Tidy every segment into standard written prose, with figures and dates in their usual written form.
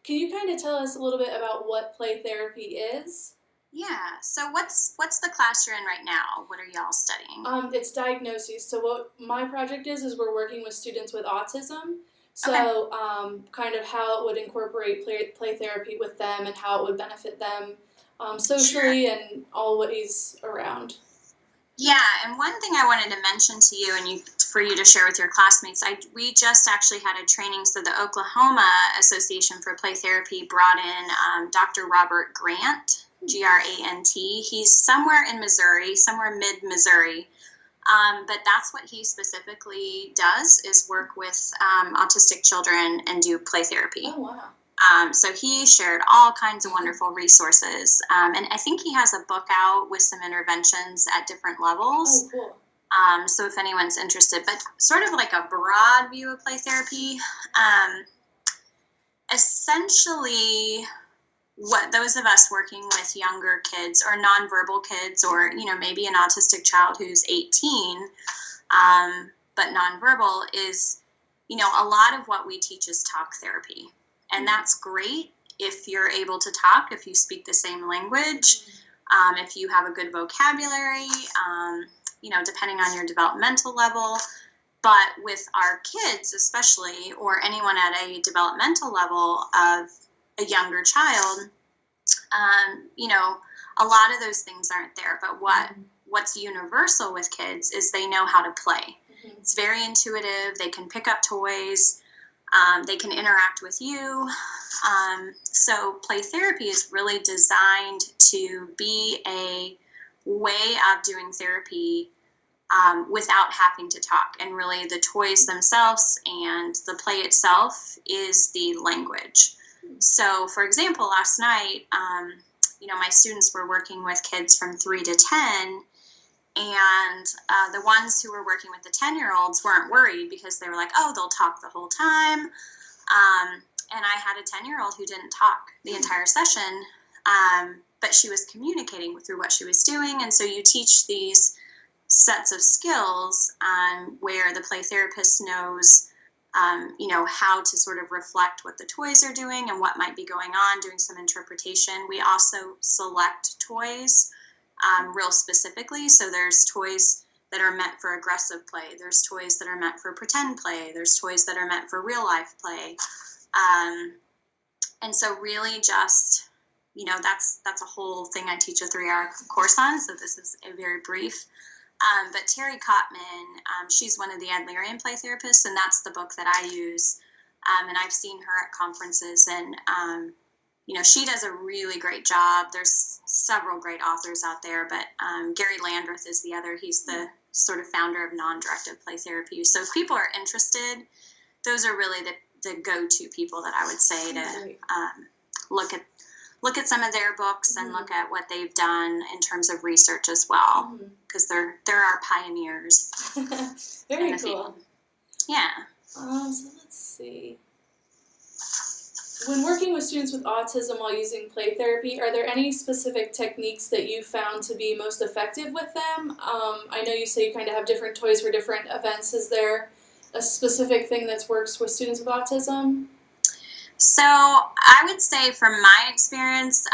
Can you kind of tell us a little bit about what play therapy is? Yeah. So what's the class you're in right now? What are y'all studying? It's diagnoses. So what my project is we're working with students with autism. Okay. So kind of how it would incorporate play therapy with them and how it would benefit them Sure. socially and all ways around. Yeah, and one thing I wanted to mention to you and for you to share with your classmates, we just actually had a training. So the Oklahoma Association for Play Therapy brought in Dr. Robert Grant, Grant. He's somewhere in Missouri, somewhere mid Missouri. But that's what he specifically does is work with autistic children and do play therapy. Oh, wow. So he shared all kinds of wonderful resources. And I think he has a book out with some interventions at different levels. Oh, cool. So if anyone's interested, but sort of like a broad view of play therapy, essentially what those of us working with younger kids or nonverbal kids or, maybe an autistic child who's 18, but nonverbal is, a lot of what we teach is talk therapy. And that's great if you're able to talk, if you speak the same language, if you have a good vocabulary, depending on your developmental level. But with our kids especially, or anyone at a developmental level of a younger child, a lot of those things aren't there. But what's universal with kids is they know how to play. It's very intuitive. They can pick up toys. They can interact with you. So play therapy is really designed to be a way of doing therapy without having to talk. And really the toys themselves and the play itself is the language. So, for example, last night, my students were working with kids from 3 to 10, and the ones who were working with the 10-year-olds weren't worried because they were like, oh, they'll talk the whole time. And I had a 10-year-old who didn't talk the entire session, but she was communicating through what she was doing. And so you teach these sets of skills where the play therapist knows how to sort of reflect what the toys are doing and what might be going on, doing some interpretation. We also select toys real specifically. So there's toys that are meant for aggressive play. There's toys that are meant for pretend play. There's toys that are meant for real life play. And so really just, that's a whole thing I teach a 3-hour course on. So this is a very brief. But Terry Kottman, she's one of the Adlerian play therapists, and that's the book that I use. And I've seen her at conferences, and, she does a really great job. There's several great authors out there, but Gary Landreth is the other. He's the sort of founder of non-directive play therapy. So if people are interested, those are really the go-to people that I would say to look at some of their books and look at what they've done in terms of research as well, because they're our pioneers. Very cool. Field. Yeah. So let's see. When working with students with autism while using play therapy, are there any specific techniques that you found to be most effective with them? I know you say you kind of have different toys for different events. Is there a specific thing that works with students with autism? So I would say from my experience,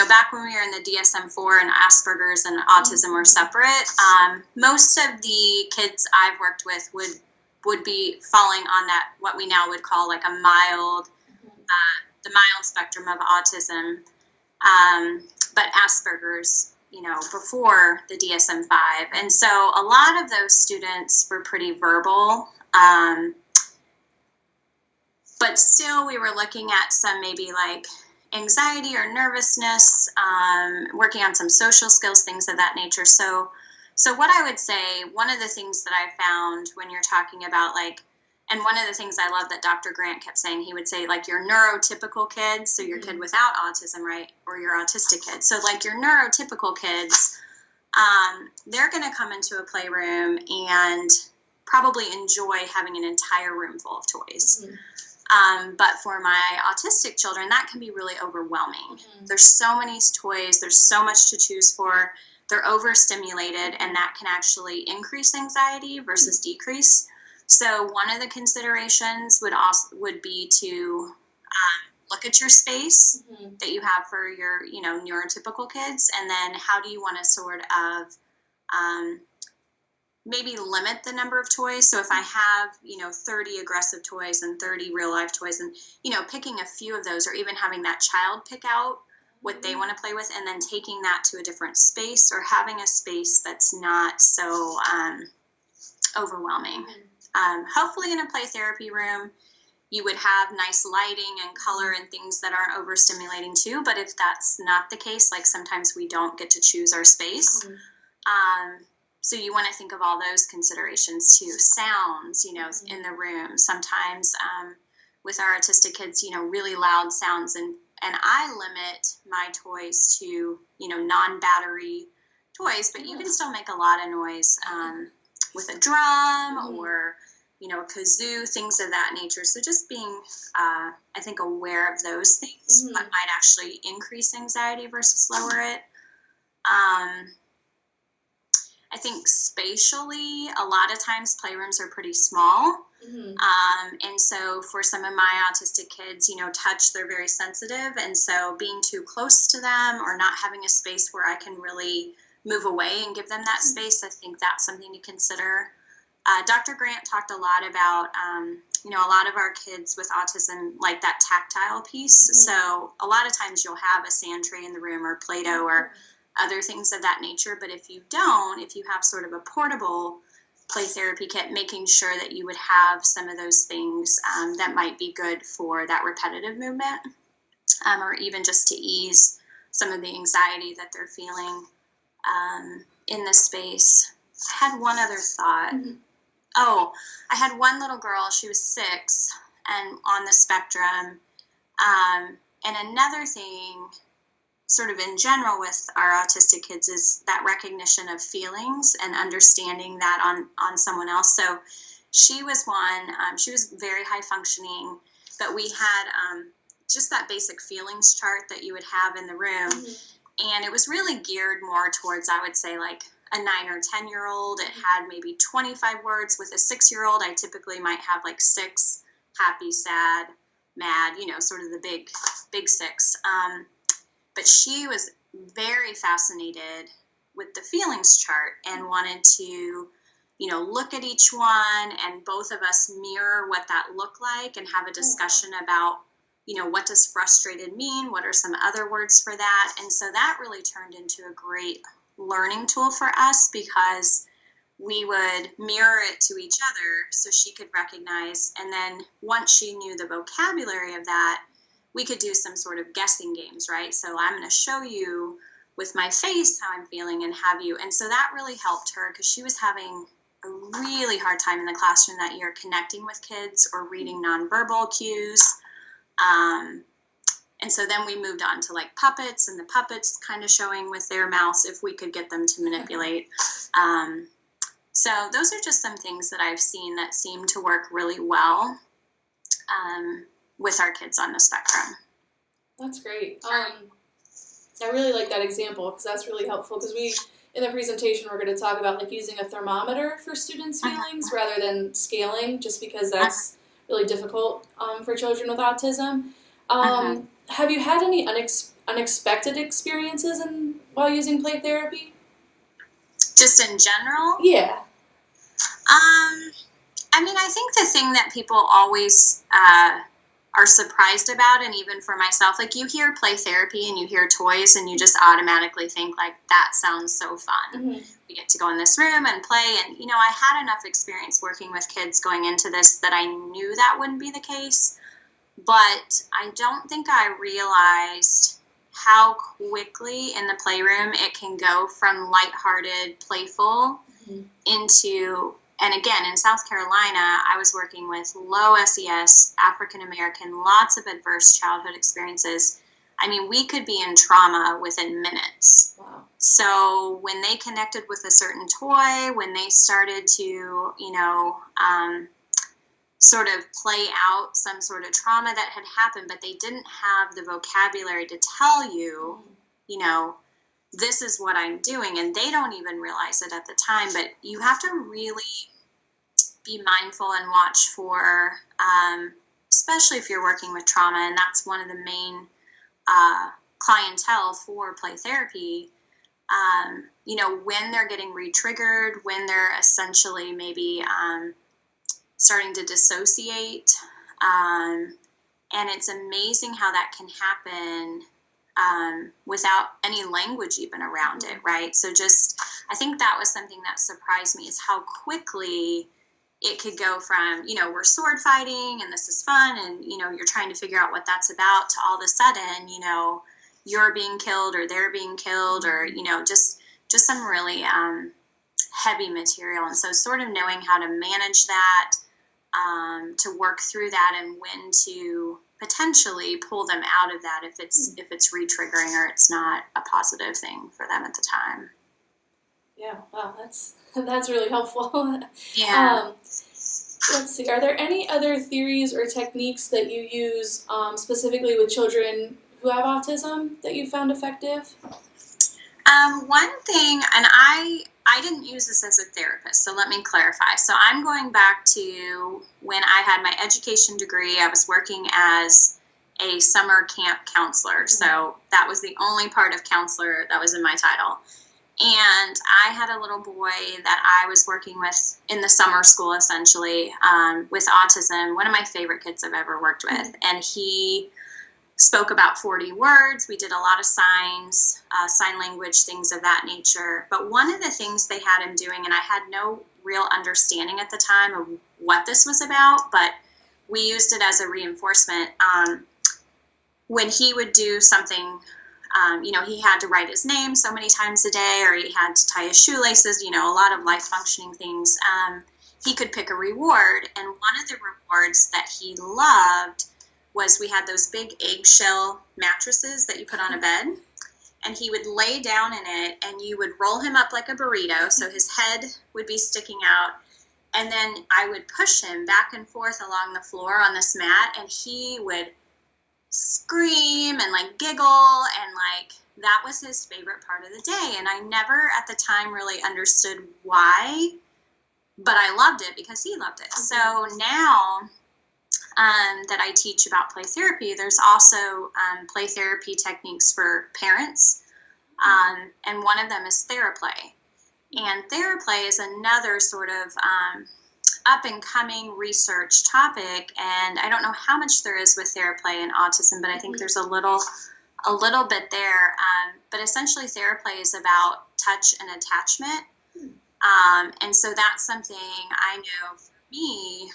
back when we were in the DSM-4 and Asperger's and autism were separate, most of the kids I've worked with would be falling on that, what we now would call like a mild, the mild spectrum of autism, but Asperger's, before the DSM-5. And so a lot of those students were pretty verbal, but still we were looking at some maybe like anxiety or nervousness, working on some social skills, things of that nature. So what I would say, one of the things that I found when you're talking about and one of the things I love that Dr. Grant kept saying, he would say like your neurotypical kids, so your kid without autism, right, or your autistic kid. So like your neurotypical kids, they're going to come into a playroom and probably enjoy having an entire room full of toys. But for my autistic children, that can be really overwhelming. There's so many toys. There's so much to choose for. They're overstimulated, and that can actually increase anxiety versus decrease. So one of the considerations would be to look look at your space Mm-hmm. that you have for your, neurotypical kids, and then how do you want to sort of maybe limit the number of toys. So if I have, 30 aggressive toys and 30 real life toys, and, picking a few of those, or even having that child pick out what they want to play with, and then taking that to a different space, or having a space that's not so overwhelming. Hopefully in a play therapy room, you would have nice lighting and color and things that aren't overstimulating too. But if that's not the case, like sometimes we don't get to choose our space. So you want to think of all those considerations too. Sounds, in the room. Sometimes with our autistic kids, really loud sounds. And I limit my toys to, non-battery toys, but you can still make a lot of noise with a drum or, a kazoo, things of that nature. So just being, I think, aware of those things that might actually increase anxiety versus lower it. I think spatially, a lot of times playrooms are pretty small. And so for some of my autistic kids, touch, they're very sensitive. And so being too close to them or not having a space where I can really move away and give them that space, I think that's something to consider. Dr. Grant talked a lot about, a lot of our kids with autism like that tactile piece. So a lot of times you'll have a sand tray in the room or Play-Doh or other things of that nature. But if you have sort of a portable play therapy kit, making sure that you would have some of those things that might be good for that repetitive movement, or even just to ease some of the anxiety that they're feeling in the space. I had one other thought. Oh, I had one little girl, she was 6 and on the spectrum. And another thing, sort of in general with our autistic kids, is that recognition of feelings and understanding that on someone else. So she was one, she was very high functioning, but we had just that basic feelings chart that you would have in the room. And it was really geared more towards, I would say, like a 9 or 10-year-old. It had maybe 25 words. With a 6-year-old, I typically might have like 6, happy, sad, mad, sort of the big 6. But she was very fascinated with the feelings chart and wanted to, look at each one, and both of us mirror what that looked like and have a discussion about, what does frustrated mean? What are some other words for that? And so that really turned into a great learning tool for us, because we would mirror it to each other so she could recognize. And then once she knew the vocabulary of that, we could do some sort of guessing games, right? So I'm going to show you with my face how I'm feeling and have you. And so that really helped her, because she was having a really hard time in the classroom that year connecting with kids or reading nonverbal cues. And so then we moved on to like puppets, and the puppets kind of showing with their mouths if we could get them to manipulate. So those are just some things that I've seen that seem to work really well with our kids on the spectrum. That's great. I really like that example, because that's really helpful, because in the presentation, we're going to talk about like using a thermometer for students' feelings rather than scaling, just because that's really difficult for children with autism. Have you had any unexpected experiences while using play therapy? Just in general? Yeah. I think the thing that people always are surprised about, and even for myself, like you hear play therapy and you hear toys and you just automatically think like, that sounds so fun. We get to go in this room and play. And, I had enough experience working with kids going into this that I knew that wouldn't be the case. But I don't think I realized how quickly in the playroom it can go from lighthearted, playful into, and again, in South Carolina, I was working with low SES, African American, lots of adverse childhood experiences. We could be in trauma within minutes. Wow. So when they connected with a certain toy, when they started to, sort of play out some sort of trauma that had happened, but they didn't have the vocabulary to tell you, this is what I'm doing. And they don't even realize it at the time, but you have to really be mindful and watch for especially if you're working with trauma, and that's one of the main clientele for play therapy, when they're getting re-triggered, when they're essentially maybe starting to dissociate. And it's amazing how that can happen without any language even around it, right? So I think that was something that surprised me, is how quickly it could go from, we're sword fighting and this is fun and, you're trying to figure out what that's about, to all of a sudden, you're being killed or they're being killed, or, just some really heavy material. And so sort of knowing how to manage that, to work through that, and when to potentially pull them out of that if it's re-triggering or it's not a positive thing for them at the time. Yeah, wow, that's really helpful. Yeah. Let's see, are there any other theories or techniques that you use specifically with children who have autism that you found effective? One thing, and I didn't use this as a therapist, so let me clarify. So I'm going back to when I had my education degree. I was working as a summer camp counselor, so that was the only part of counselor that was in my title. And I had a little boy that I was working with in the summer school, essentially, with autism, one of my favorite kids I've ever worked with. And he spoke about 40 words. We did a lot of signs, sign language, things of that nature. But one of the things they had him doing, and I had no real understanding at the time of what this was about, but we used it as a reinforcement. When he would do something, he had to write his name so many times a day, or he had to tie his shoelaces, a lot of life functioning things. He could pick a reward. And one of the rewards that he loved was, we had those big eggshell mattresses that you put on a bed, and he would lay down in it, and you would roll him up like a burrito, so his head would be sticking out, and then I would push him back and forth along the floor on this mat, and he would scream and giggle, and that was his favorite part of the day. And I never at the time really understood why, but I loved it because he loved it. So now that I teach about play therapy, there's also play therapy techniques for parents, and one of them is TheraPlay. And TheraPlay is another sort of up-and-coming research topic, and I don't know how much there is with TheraPlay and autism, but I think there's a little bit there. But essentially, TheraPlay is about touch and attachment, and so that's something I know for me.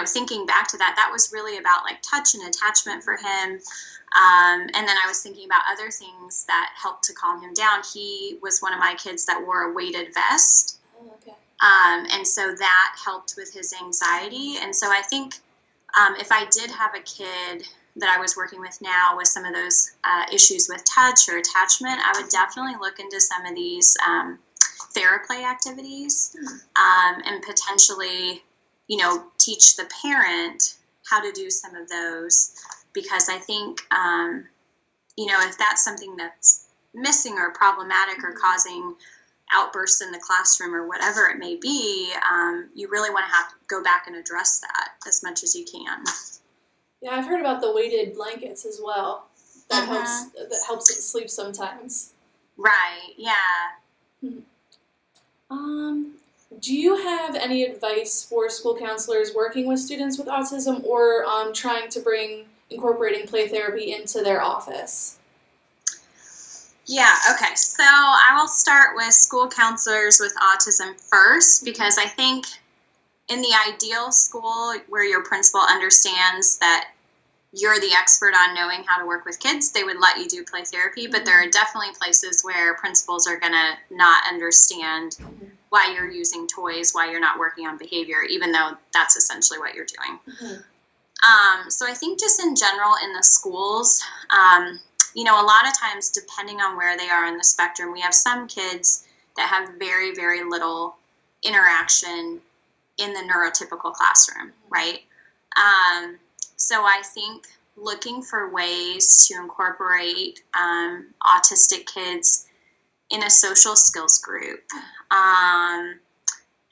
Thinking back to that was really about touch and attachment for him. And then I was thinking about other things that helped to calm him down. He was one of my kids that wore a weighted vest. Oh, okay. And so that helped with his anxiety. And so I think if I did have a kid that I was working with now with some of those issues with touch or attachment, I would definitely look into some of these TheraPlay activities, and potentially teach the parent how to do some of those, because I think, if that's something that's missing or problematic or causing outbursts in the classroom or whatever it may be, you really want to have to go back and address that as much as you can. Yeah, I've heard about the weighted blankets as well. That helps it sleep sometimes. Right, yeah. Do you have any advice for school counselors working with students with autism, or trying to incorporating play therapy into their office? Yeah, okay. So I will start with school counselors with autism first, because I think in the ideal school where your principal understands that you're the expert on knowing how to work with kids, they would let you do play therapy. But there are definitely places where principals are going to not understand why you're using toys, why you're not working on behavior, even though that's essentially what you're doing. So I think just in general in the schools, a lot of times, depending on where they are on the spectrum, we have some kids that have very, very little interaction in the neurotypical classroom, right? So I think looking for ways to incorporate autistic kids in a social skills group,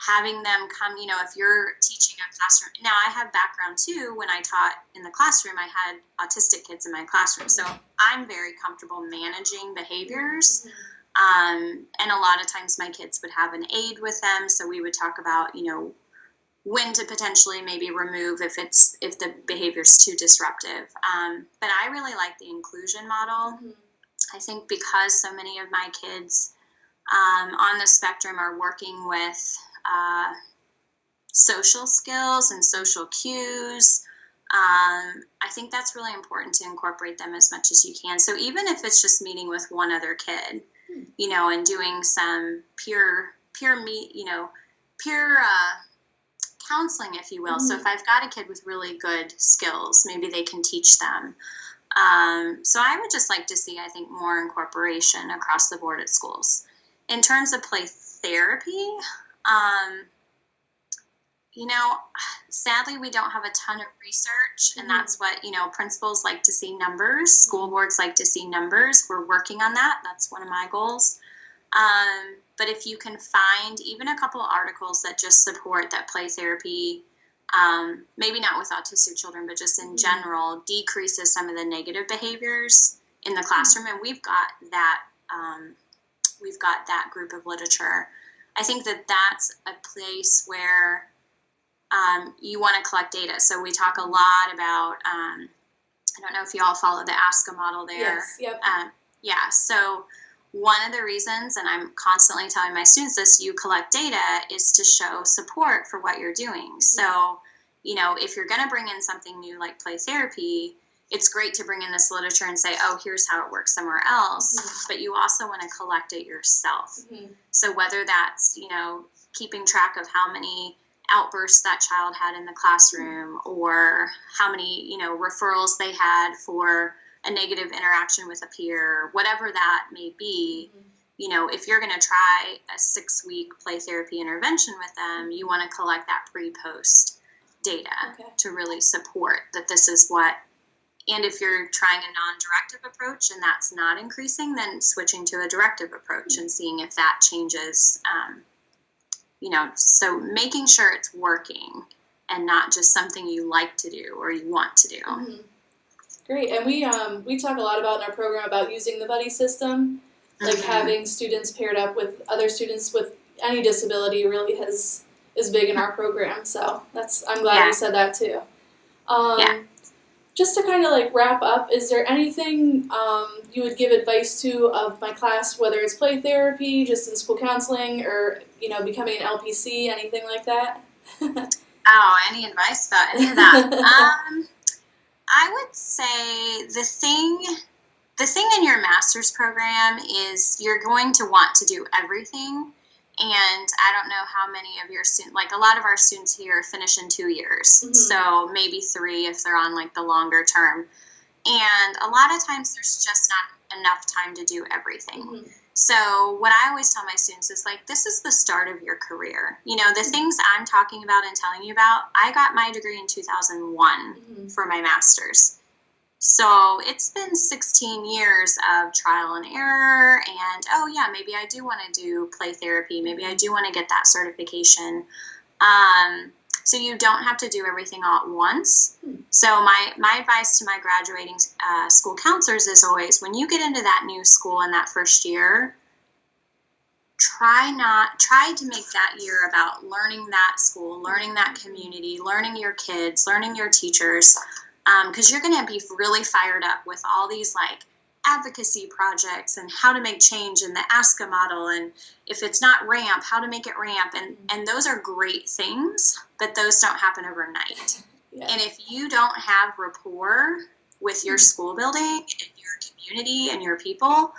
having them come, if you're teaching a classroom. Now, I have background too. When I taught in the classroom, I had autistic kids in my classroom. So I'm very comfortable managing behaviors. And a lot of times my kids would have an aide with them. So we would talk about, when to potentially maybe remove if the behavior's too disruptive. But I really like the inclusion model. I think because so many of my kids on the spectrum are working with social skills and social cues. I think that's really important to incorporate them as much as you can. So even if it's just meeting with one other kid, and doing some peer counseling, if you will. So if I've got a kid with really good skills, maybe they can teach them. So I would just like to see, I think, more incorporation across the board at schools. In terms of play therapy, sadly, we don't have a ton of research, and that's what, principals like to see numbers, school boards like to see numbers. We're working on that. That's one of my goals. But if you can find even a couple articles that just support that play therapy, maybe not with autistic children, but just in general, decreases some of the negative behaviors in the classroom, and we've got that group of literature. I think that that's a place where you want to collect data. So we talk a lot about, I don't know if you all follow the ASCA model there. Yes, yep. So one of the reasons, and I'm constantly telling my students this, you collect data is to show support for what you're doing. So, if you're going to bring in something new like play therapy, it's great to bring in this literature and say, oh, here's how it works somewhere else. But you also want to collect it yourself. So whether that's, keeping track of how many outbursts that child had in the classroom, or how many, referrals they had for a negative interaction with a peer, whatever that may be, if you're going to try a 6-week play therapy intervention with them, you want to collect that pre-post data to really support that this is what. And if you're trying a non-directive approach and that's not increasing, then switching to a directive approach and seeing if that changes, so making sure it's working and not just something you like to do or you want to do. Great. And we talk a lot about in our program about using the buddy system, like having students paired up with other students with any disability really is big in our program. So I'm glad you said that too. Just to kind of wrap up, is there anything you would give advice to of my class, whether it's play therapy, just in school counseling, or becoming an LPC, anything like that? Any advice about any of that? I would say the thing in your master's program is you're going to want to do everything. And I don't know how many of your students, a lot of our students here finish in 2 years. So maybe 3 if they're on the longer term. And a lot of times there's just not enough time to do everything. So what I always tell my students is this is the start of your career. The things I'm talking about and telling you about, I got my degree in 2001 for my master's. So it's been 16 years of trial and error, and maybe I do want to do play therapy. Maybe I do want to get that certification. So you don't have to do everything all at once. So my advice to my graduating school counselors is always, when you get into that new school in that first year, try to make that year about learning that school, learning that community, learning your kids, learning your teachers, because you're going to be really fired up with all these advocacy projects and how to make change in the ASCA model, and if it's not RAMP, how to make it RAMP, and those are great things, but those don't happen overnight. And if you don't have rapport with your school building and your community and your people,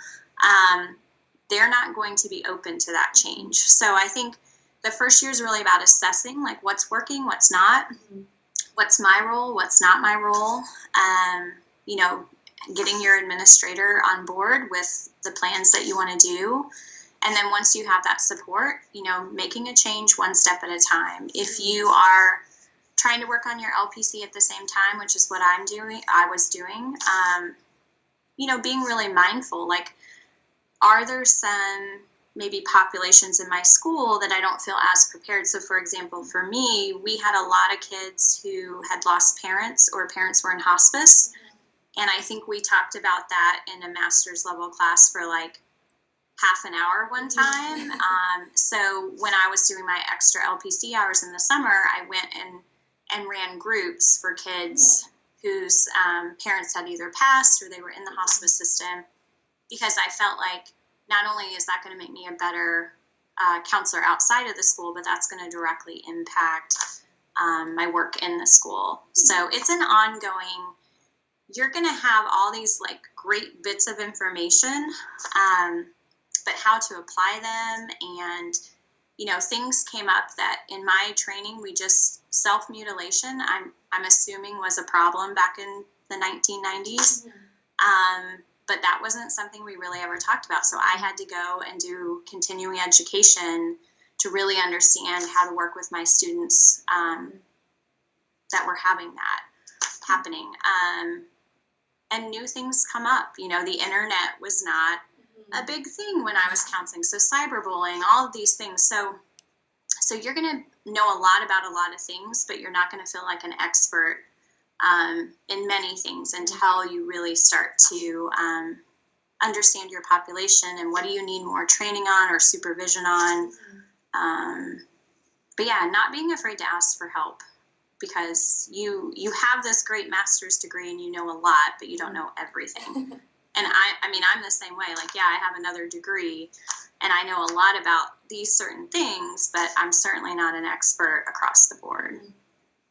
they're not going to be open to that change. So I think the first year is really about assessing what's working, what's not, what's my role, what's not my role, getting your administrator on board with the plans that you want to do. And then once you have that support, making a change one step at a time. If you are trying to work on your LPC at the same time, which is what I was doing, being really mindful, are there some maybe populations in my school that I don't feel as prepared. So for example, for me, we had a lot of kids who had lost parents or parents were in hospice. And I think we talked about that in a master's level class for like half an hour one time. So when I was doing my extra LPC hours in the summer, I went and ran groups for kids whose parents had either passed or they were in the hospice system, because I felt like not only is that going to make me a better counselor outside of the school, but that's going to directly impact my work in the school. So it's an ongoing, you're going to have all these like great bits of information, but how to apply them. And, you know, things came up that in my training, we just self-mutilation, I'm assuming was a problem back in the 1990s. But that wasn't something we really ever talked about. So I had to go and do continuing education to really understand how to work with my students that were having that happening. And new things come up. You know, the internet was not a big thing when I was counseling. So cyberbullying, all of these things. So you're going to know a lot about a lot of things, but you're not going to feel like an expert in many things until you really start to understand your population and what do you need more training on or supervision on. But yeah, not being afraid to ask for help, because you have this great master's degree and you know a lot, but you don't know everything. And I mean, I'm the same way. Like, yeah, I have another degree and I know a lot about these certain things, but I'm certainly not an expert across the board.